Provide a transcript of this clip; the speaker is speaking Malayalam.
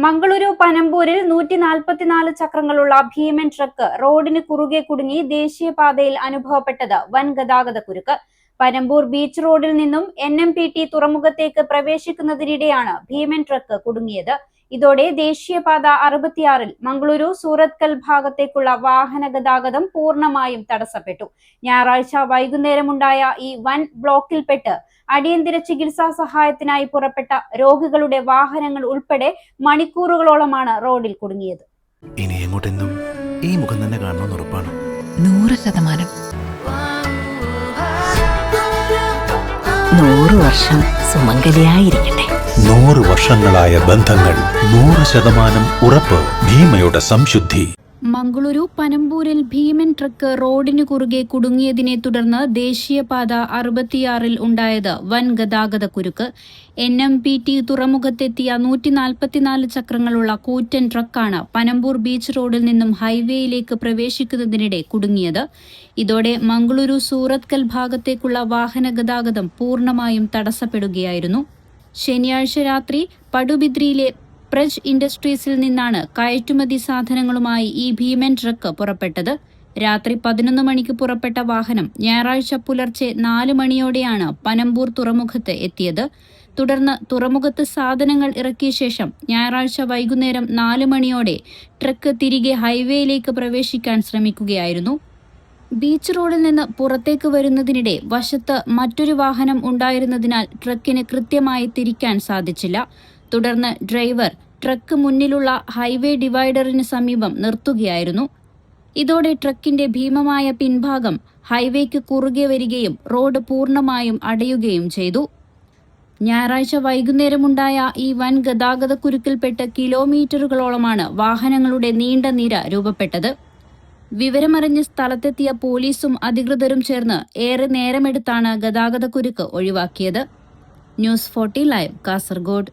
മംഗളൂരു പനമ്പൂരിൽ 144 ചക്രങ്ങളുള്ള ഭീമൻ ട്രക്ക് റോഡിന് കുറുകെ കുടുങ്ങി ദേശീയപാതയിൽ അനുഭവപ്പെട്ടത് വൻ ഗതാഗതക്കുരുക്ക്. പനമ്പൂർ ബീച്ച് റോഡിൽ നിന്നും NMPT തുറമുഖത്തേക്ക് പ്രവേശിക്കുന്നതിനിടെയാണ് ഭീമൻ ട്രക്ക് കുടുങ്ങിയത്. ഇതോടെ ദേശീയപാത 66 മംഗളൂരു സൂറത്കൽ ഭാഗത്തേക്കുള്ള വാഹന ഗതാഗതം പൂർണ്ണമായും തടസ്സപ്പെട്ടു. ഞായറാഴ്ച വൈകുന്നേരമുണ്ടായ ഈ വൻ ബ്ലോക്കിൽപ്പെട്ട് അടിയന്തര ചികിത്സാ സഹായത്തിനായി പുറപ്പെട്ട രോഗികളുടെ വാഹനങ്ങൾ ഉൾപ്പെടെ മണിക്കൂറുകളോളമാണ് റോഡിൽ കുടുങ്ങിയത്. ഇനി എങ്ങോട്ടെന്നും ഈ മുഖം തന്നെ കാണണമെന്ന് ഉറപ്പാണ്. 100%. 100 വർഷം സുമംഗലിയായിരിക്കട്ടെ. 100 വർഷങ്ങളായ ബന്ധങ്ങൾ, 100% ഉറപ്പ്. ഭീമയുടെ സംശുദ്ധി. മംഗളൂരു പനമ്പൂരിൽ ഭീമൻ ട്രക്ക് റോഡിനു കുറുകെ കുടുങ്ങിയതിനെ തുടർന്ന് ദേശീയപാത 66 ഉണ്ടായത് വൻ ഗതാഗതക്കുരുക്ക്. NMPT തുറമുഖത്തെത്തിയ 144 ചക്രങ്ങളുള്ള കൂറ്റൻ ട്രക്കാണ് പനമ്പൂർ ബീച്ച് റോഡിൽ നിന്നും ഹൈവേയിലേക്ക് പ്രവേശിക്കുന്നതിനിടെ കുടുങ്ങിയത്. ഇതോടെ മംഗളൂരു സൂറത്കൽ ഭാഗത്തേക്കുള്ള വാഹന ഗതാഗതം പൂർണ്ണമായും തടസ്സപ്പെടുകയായിരുന്നു. ശനിയാഴ്ച രാത്രി പടുബിദ്രിയിലെ പ്രജ് ഇൻഡസ്ട്രീസിൽ നിന്നാണ് കയറ്റുമതി സാധനങ്ങളുമായി ഈ ഭീമൻ ട്രക്ക് പുറപ്പെട്ടത്. രാത്രി 11 മണിക്ക് പുറപ്പെട്ട വാഹനം ഞായറാഴ്ച പുലർച്ചെ 4 മണിയോടെയാണ് പനമ്പൂർ തുറമുഖത്ത് എത്തിയത്. തുടർന്ന് തുറമുഖത്ത് സാധനങ്ങൾ ഇറക്കിയ ശേഷം ഞായറാഴ്ച വൈകുന്നേരം 4 മണിയോടെ ട്രക്ക് തിരികെ ഹൈവേയിലേക്ക് പ്രവേശിക്കാൻ ശ്രമിക്കുകയായിരുന്നു. ബീച്ച് റോഡിൽ നിന്ന് പുറത്തേക്ക് വരുന്നതിനിടെ വശത്ത് മറ്റൊരു വാഹനം ഉണ്ടായിരുന്നതിനാൽ ട്രക്കിന് കൃത്യമായി തിരിക്കാൻ സാധിച്ചില്ല. തുടർന്ന് ഡ്രൈവർ ട്രക്ക് മുന്നിലുള്ള ഹൈവേ ഡിവൈഡറിന് സമീപം നിർത്തുകയായിരുന്നു. ഇതോടെ ട്രക്കിന്റെ ഭീമമായ പിൻഭാഗം ഹൈവേക്ക് കുറുകെ വരികയും റോഡ് പൂർണ്ണമായും അടയുകയും ചെയ്തു. ഞായറാഴ്ച വൈകുന്നേരമുണ്ടായ ഈ വൻ ഗതാഗതക്കുരുക്കിൽപ്പെട്ട് കിലോമീറ്ററുകളോളമാണ് വാഹനങ്ങളുടെ നീണ്ട നിര രൂപപ്പെട്ടത്. വിവരമറിഞ്ഞ് സ്ഥലത്തെത്തിയ പോലീസും അധികൃതരും ചേർന്ന് ഏറെ നേരമെടുത്താണ് ഗതാഗതക്കുരുക്ക് ഒഴിവാക്കിയത്. News 40 live, Kasaragod.